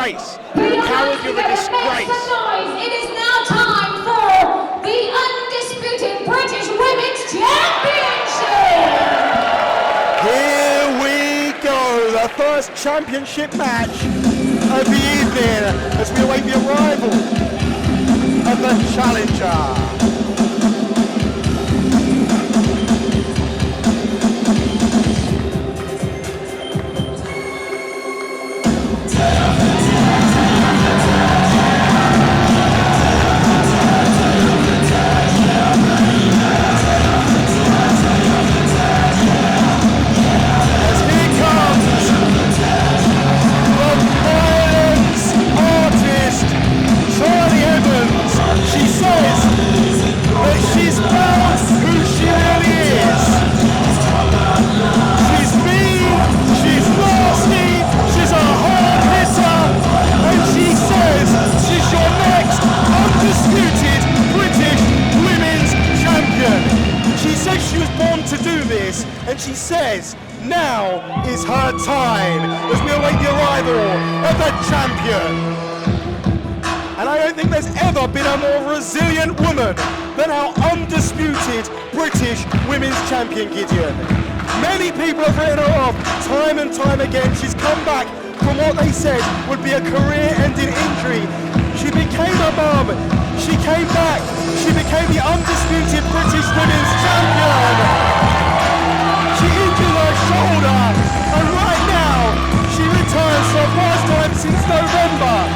disgrace. Coward, you're a disgrace. It is now time for the undisputed British Women's Championship. Here we go, the first championship match of the evening as we await the arrival of the challenger. She says now is her time as we await the arrival of the champion. And I don't think there's ever been a more resilient woman than our undisputed British Women's Champion, Gideon. Many people have written her off time and time again. She's come back from what they said would be a career-ending injury. She became a mum. She came back. She became the undisputed British Women's Champion. She injured her shoulder, and right now, she returns for the first time since November.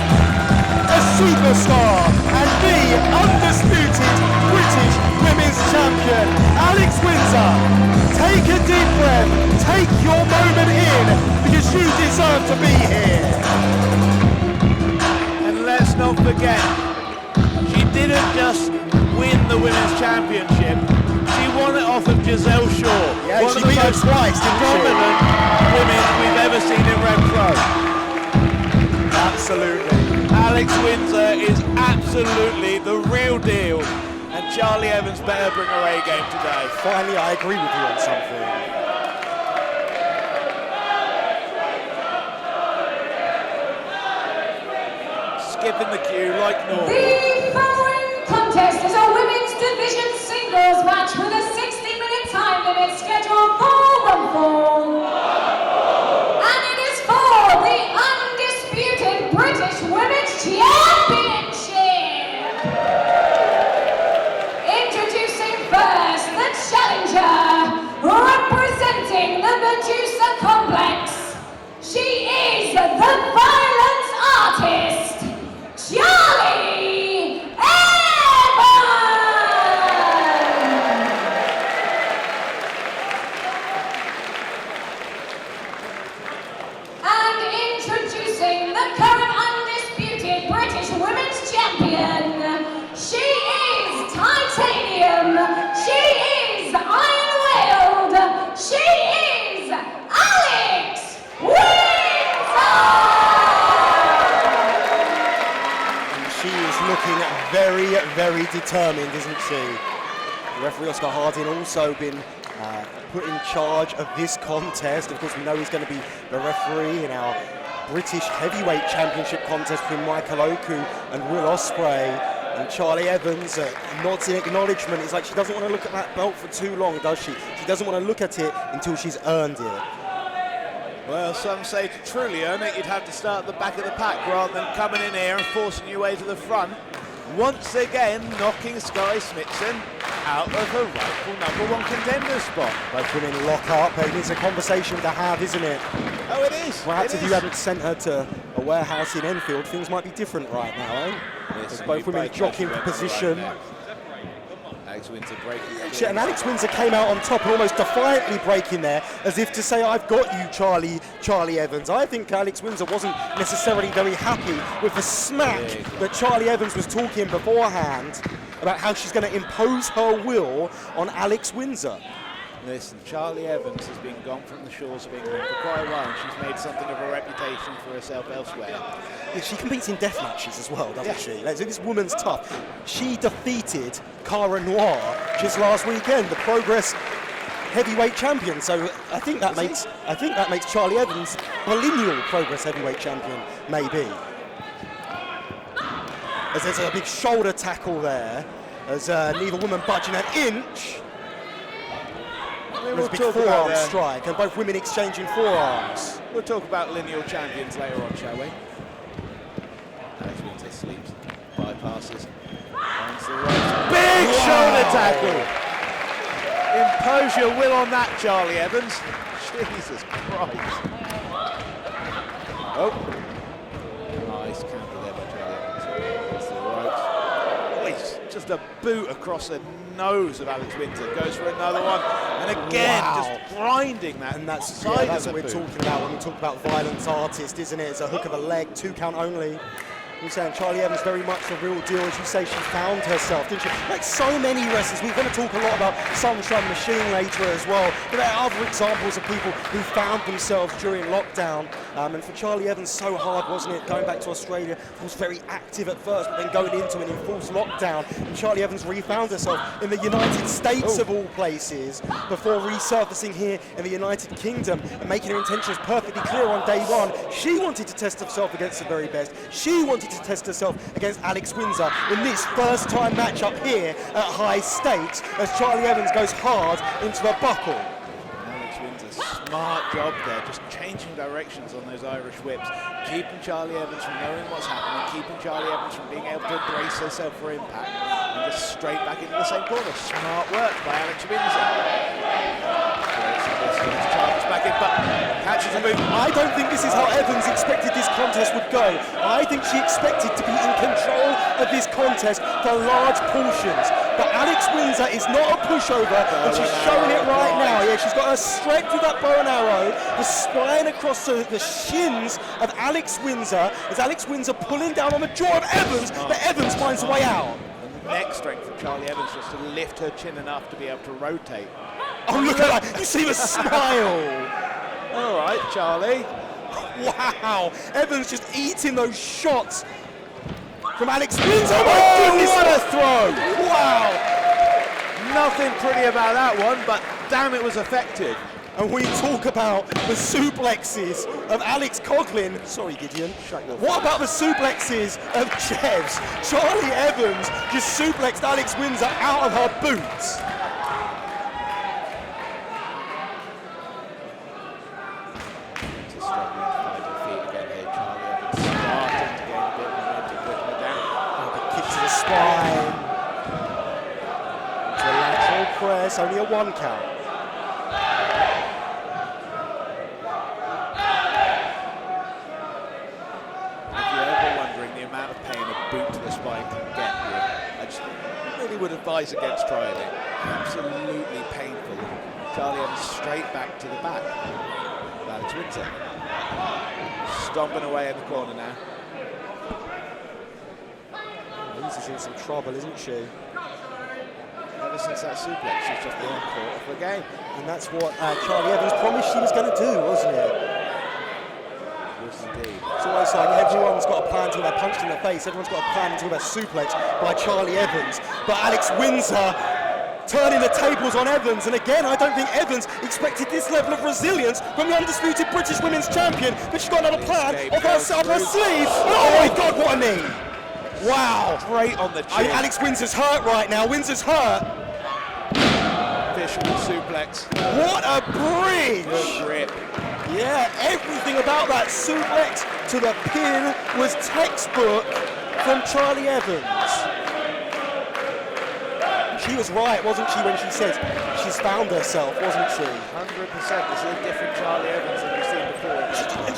A superstar, and the undisputed British Women's Champion, Alex Windsor. Take a deep breath, take your moment in, because you deserve to be here. And let's not forget, she didn't just win the Women's Championship. She won it off of Giselle Shaw. Yeah, one she of the beat her most twice, didn't she? dominant women we've ever seen in RevPro. Absolutely. Alex Windsor is absolutely the real deal, and Charli Evans better bring her A game today. Finally, I agree with you on something. Skipping the queue like normal. The following contest is a women's division singles match with a 60-minute time limit scheduled for one fall. And it is for the undisputed British Women's Championship. Introducing first the challenger, representing the Medusa Complex. She is the violence artist, Charli Evans! And introducing the current undisputed British Women's Champion, she is titanium, she is iron-willed, she is Alex Windsor! She is looking very, very determined, isn't she? Referee Oscar Harding also been put in charge of this contest. Of course, we know he's going to be the referee in our British Heavyweight Championship contest between Michael Oku and Will Ospreay. And Charli Evans nods in acknowledgement. It's like she doesn't want to look at that belt for too long, does she? She doesn't want to look at it until she's earned it. Well, some say to truly earn it, you'd have to start at the back of the pack rather than coming in here and forcing your way to the front. Once again, knocking Sky Smithson out of her rightful #1 contender spot. Both women lock up. It's a conversation to have, isn't it? Oh, it is. Perhaps it if is. you hadn't sent her to a warehouse in Enfield, things might be different right now, eh? Yes, Both women jockeying for position. Alex Windsor breaking. And Alex Windsor came out on top and almost defiantly breaking there, as if to say, I've got you, Charli Evans. I think Alex Windsor wasn't necessarily very happy with the smack that Charli Evans was talking beforehand about how she's going to impose her will on Alex Windsor. Listen, Charli Evans has been gone from the shores of England for quite a while, and she's made something of a reputation for herself elsewhere. Yeah, she competes in death matches as well, doesn't she? Like, so this woman's tough. She defeated Cara Noir just last weekend, the Progress heavyweight champion. So I think that makes Charli Evans a lineal Progress heavyweight champion, maybe. as there's a big shoulder tackle there, as neither woman budging an inch. There's a big forearm strike, and both women exchanging forearms. We'll talk about lineal champions later on, shall we? Alex Windsor sleeps, bypasses, finds the ropes. Big shoulder tackle! Impose your will on that, Charli Evans. Jesus Christ. Oh. Nice counter there by Charli Evans. Gets the ropes. Oh, it's just a boot across the nose of Alex Windsor. Goes for another one. And again, just grinding that. And that's side what of we're the boot. talking about when we talk about violence artist, isn't it? It's a hook of a leg, 2 count only. You're saying Charli Evans very much the real deal. As you say, she found herself, didn't she? Like so many wrestlers, we're going to talk a lot about Sunshine Machine later as well. But there are other examples of people who found themselves during lockdown. And for Charli Evans, so hard, wasn't it? Going back to Australia, was very active at first, but then going into an enforced lockdown. And Charli Evans re-found herself in the United States of all places, before resurfacing here in the United Kingdom and making her intentions perfectly clear on day one. She wanted to test herself against the very best. She wanted to test herself against Alex Windsor in this first-time matchup here at high stakes, as Charli Evans goes hard into the buckle. Alex Windsor, smart job there, just changing directions on those Irish whips, keeping Charli Evans from knowing what's happening, keeping Charli Evans from being able to brace herself for impact, and just straight back into the same corner. Smart work by Alex Windsor. Charles back in, but catches the move. I don't think this is how Evans expected this contest would go. I think she expected to be in control of this contest for large portions. But Alex Windsor is not a pushover, and she's showing it right now. Yeah, she's got her straight with that bow and arrow, the spine across the shins of Alex Windsor, as Alex Windsor pulling down on the jaw of Evans, but Evans finds a way out. And the neck strength from Charli Evans just to lift her chin enough to be able to rotate. Oh, look at that. You see the smile. All right, Charli. Wow. Evans just eating those shots from Alex Windsor. Oh, my goodness. What a throw. Wow. Nothing pretty about that one, but damn, it was effective. And we talk about the suplexes of Alex Coughlin. Sorry, Gideon. What about the suplexes of Jevs? Charli Evans just suplexed Alex Windsor out of her boots. Spine. To a lateral press, only a 1 count. If you're ever wondering the amount of pain a boot to the spine can get you, I just really would advise against trying it. Absolutely painful. Charli Evans straight back to the back. Alex Windsor stomping away in the corner now. She's in some trouble, isn't she? Ever since that suplex, she's just been caught off the game. And that's what Charli Evans promised she was going to do, wasn't it? Yes, indeed. It's almost like everyone's got a plan until they're punched in the face. Everyone's got a plan until they're suplexed by Charli Evans. But Alex Windsor turning the tables on Evans. And again, I don't think Evans expected this level of resilience from the undisputed British Women's Champion. But she's got another plan up her sleeve. Oh my God, what a knee! Wow. Straight on the chin. I mean, Alex Windsor's hurt right now. Windsor's hurt. Fisherman suplex. What a bridge. Good grip. Yeah, everything about that suplex to the pin was textbook from Charli Evans. She was right, wasn't she, when she said she's found herself, wasn't she? 100%. This is a different Charli Evans than we've seen before.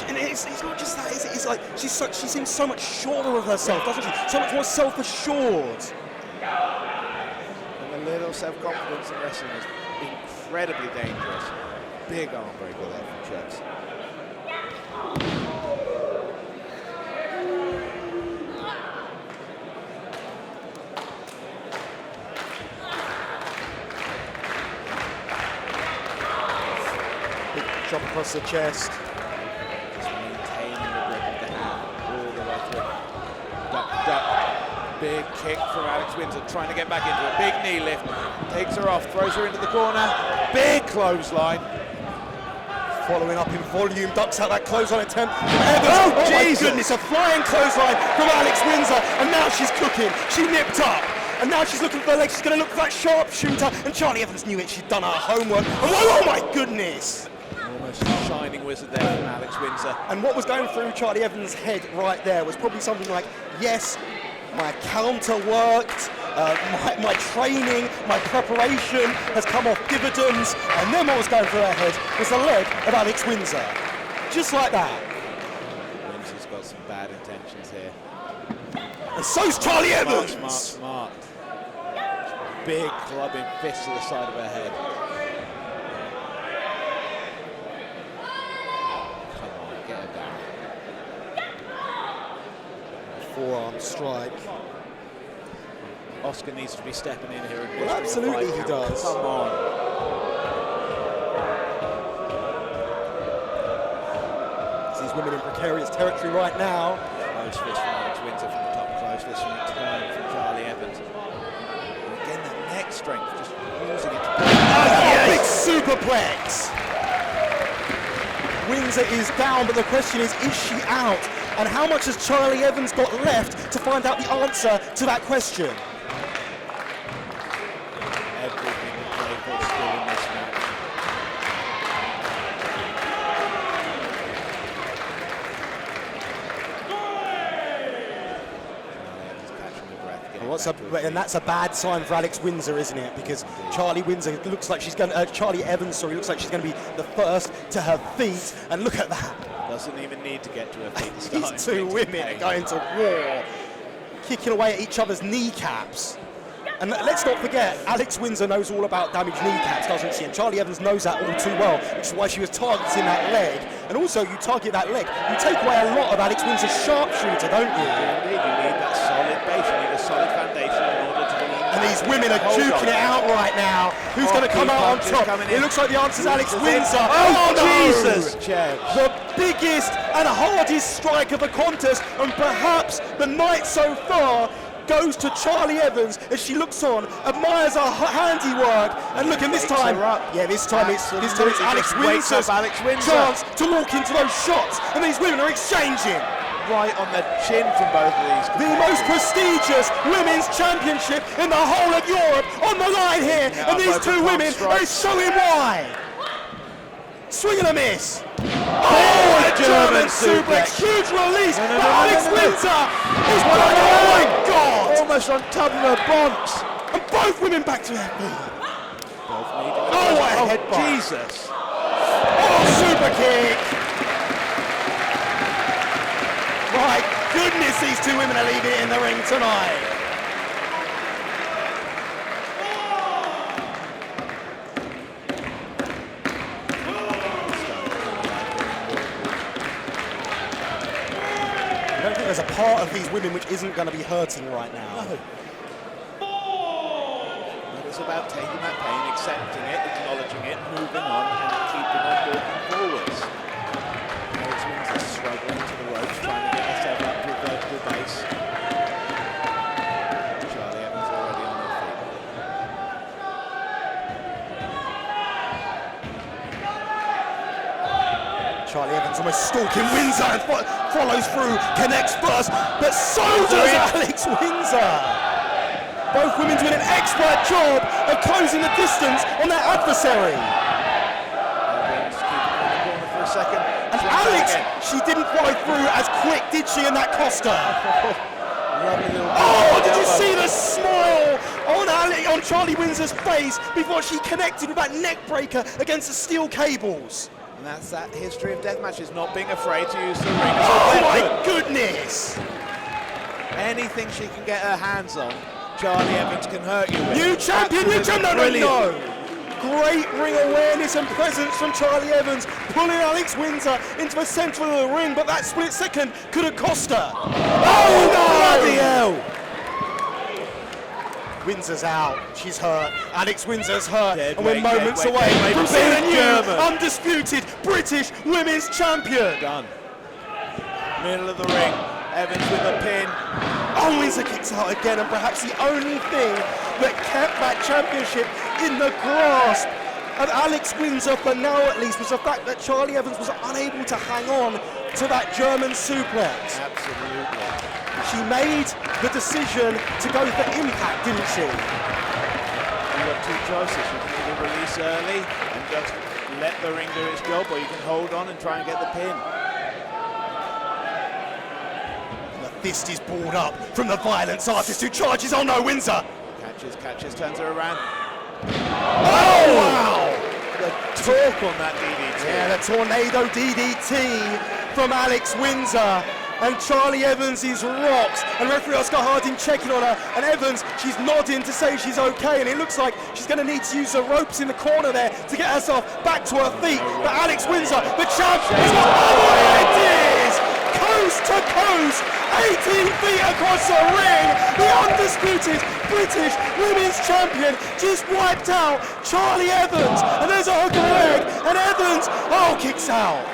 And it's not just that, it's like she seems so much surer of herself, doesn't she? So much more self-assured. And the little self-confidence in wrestling is incredibly dangerous. Big arm breaker there from Jevs. Chop across the chest. Just maintaining the grip of the hand all the way through. Duck, duck. Big kick from Alex Windsor, trying to get back into it. Big knee lift. Takes her off, throws her into the corner. Big clothesline. Following up in volume, ducks out that clothesline attempt from Evans. Oh, my Jesus. goodness, a flying clothesline from Alex Windsor, and now she's cooking. She nipped up, and now she's looking for her legs. She's going to look for that sharpshooter, and Charli Evans knew it. She'd done her homework. And oh my goodness! Almost a shining wizard there from Alex Windsor. And what was going through Charli Evans' head right there was probably something like, yes, my counter worked, my training, my preparation has come off dividends, and then what was going through her head was the leg of Alex Windsor. Just like that. Windsor's got some bad intentions here. And so's Charli Evans! Smart. Big clubbing fist to the side of her head. Come on, get her down. Forearm strike. Oscar needs to be stepping in here. And Well, absolutely he does. Come on. These women in precarious territory right now. Close fist from Alex Windsor from the top. Close fist from return from Charli Evans. And again, that neck strength, just using it. Big superplex. Windsor is down, but the question is she out? And how much has Charli Evans got left to find out the answer to that question? Everything to play for still in this match. And that's a bad sign for Alex Windsor, isn't it? Because Charli looks like Charli Evans looks like she's going to be the first to her feet. And look at that. Doesn't even need to get to her feet to start. These two women are going to war, kicking away at each other's kneecaps. And let's not forget, Alex Windsor knows all about damaged kneecaps, doesn't she? And Charli Evans knows that all too well, which is why she was targeting that leg. And also, you target that leg, you take away a lot of Alex Windsor's sharpshooter, don't you? Indeed, you need that solid base, you need a solid foundation in order to win. And these women are duking it out right now. Who's going to come out on top? It looks like the answer's Alex Windsor. Oh, no! Jesus! The biggest and hardest strike of the contest, and perhaps the night so far, goes to Charli Evans as she looks on, admires her handiwork, and look, and this time it's Alex Windsor's chance to walk into those shots, and these women are exchanging. Right on the chin from both of these. The most prestigious women's championship in the whole of Europe on the line here, and these two women are showing why. Swing and a miss. Oh, a German suplex. Huge release for Alex Windsor. He's back. Oh my God. Almost on top of her bonds. And both women back to their feet. Oh, what a headbutt. Jesus. Oh, super kick. My goodness, these two women are leaving it in the ring tonight. I don't think there's a part of these women which isn't going to be hurting right now. No. But it's about taking that pain, accepting it, acknowledging it, moving on, and keeping on walking forwards. Alex Windsor struggling to the ropes, trying to get herself up to a vertical base. Charli Evans already on her feet. Charli Evans almost stalking Windsor and follows through, connects first, but so does Alex Windsor. Both women doing an expert job of closing the distance on their adversary. Evans keeping it in the corner for a second. And Alex, she didn't follow through as quick, did she, in that Costa? Oh, did you see the smile on Charli Windsor's face before she connected with that neck breaker against the steel cables? And that's that history of death matches, not being afraid to use the ring as a Oh weapon. my goodness! Anything she can get her hands on, Charli Evans can hurt you with. New champion, no. Great ring awareness and presence from Charli Evans, pulling Alex Windsor into the centre of the ring, but that split second could have cost her. Oh no! Bloody hell! Windsor's out, she's hurt, Alex Windsor's hurt, Dead and we're weight, moments dead weight, away dead weight. from being a new, German. undisputed British women's champion. Done. Middle of the ring, Evans with a pin. Oh, Windsor kicks out again, and perhaps the only thing that kept that championship in the grasp of Alex Windsor, for now at least, was the fact that Charli Evans was unable to hang on to that German suplex. Absolutely. She made the decision to go for impact, didn't she? You've got two choices. You can either release early and just let the ring do its job, or you can hold on and try and get the pin. The fist is balled up from the violence artist who charges. Oh no, Windsor! Catches, turns her around. Oh, wow! The torque on that DDT. Yeah, the tornado DDT from Alex Windsor. And Charli Evans is rocked, and referee Oscar Harding checking on her, and Evans, she's nodding to say she's okay, and it looks like she's going to need to use the ropes in the corner there to get herself back to her feet. But Alex Windsor, the champ, is what it is! Coast to coast, 18 feet across the ring, the undisputed British Women's Champion just wiped out Charli Evans, and there's a hook of a leg, and Evans, kicks out.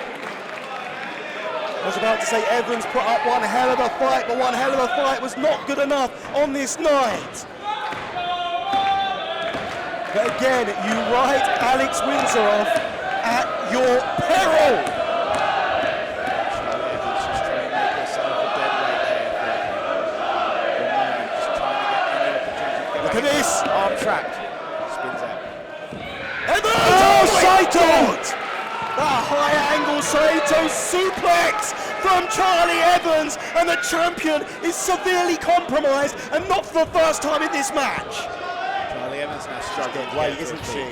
I was about to say Evans put up one hell of a fight, but one hell of a fight was not good enough on this night. But again, you write Alex Windsor off at your peril. Charli Evans just trying to make herself a dead weight here for the moment, just trying to get any opportunity to get Look back at this. in. Arm trapped. Spins out. Evans! Oh, Saito! That high-angle Saito suplex from Charli Evans, and the champion is severely compromised, and not for the first time in this match. Charli Evans now struggling. Weight, isn't she?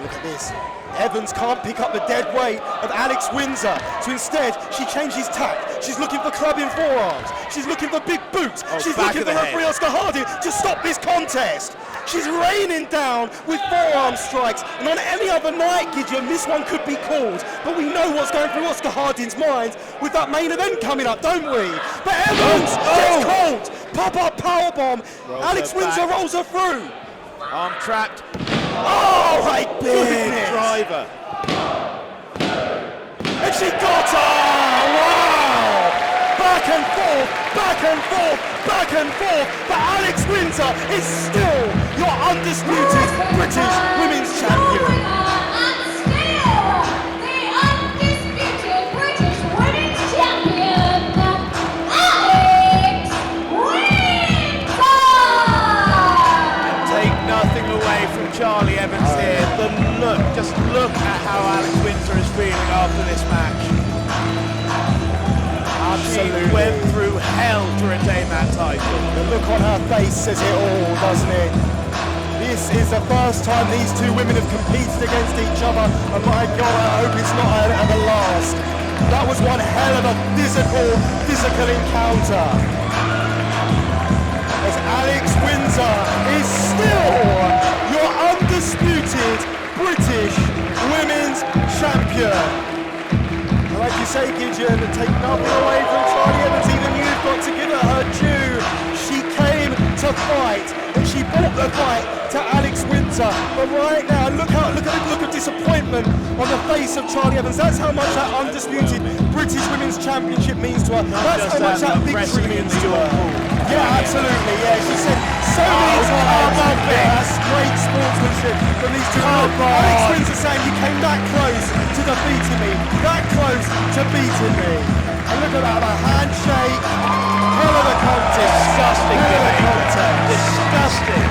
Look at this. Evans can't pick up the dead weight of Alex Windsor, so instead she changes tack. She's looking for clubbing forearms. She's looking for big boots. She's looking for referee Oscar Harding to stop this contest. She's raining down with forearm strikes, and on any other night, Gideon, this one could be called. But we know what's going through Oscar Harding's mind with that main event coming up, don't we? But Evans gets caught. Pop-up powerbomb. Alex Windsor rolls her through. Arm trapped. Oh my Big goodness! driver. And she got her! Wow! Back and forth, back and forth, back and forth. But Alex Windsor is still your undisputed British Women's Champion. And still the undisputed British Women's Champion, Alex Windsor! Take nothing away from Charli Evans here. The look, just look at how Alex Windsor is feeling after this match. Absolutely. She went through hell to retain that title. The look on her face says it all, doesn't it? This is the first time these two women have competed against each other, and my God, I hope it's not the last. That was one hell of a physical encounter. As Alex Windsor is still your undisputed British Women's Champion. Like you say, Gideon, take nothing away from Charli Evans, even you've got to give her her due. She came to fight, and she brought the fight to Alex Windsor. But right now, look at the look of disappointment on the face of Charli Evans. That's how much that undisputed British Women's Championship means to her. That's how much that victory means to her. Yeah, absolutely, yeah. She said so many times, that's great sportsmanship from these two. Alex Windsor saying you came that close to defeating me, that close to beating me. And look at that, a handshake, hell of a contest. Disgusting Hell of a behaviour. contest. Disgusting.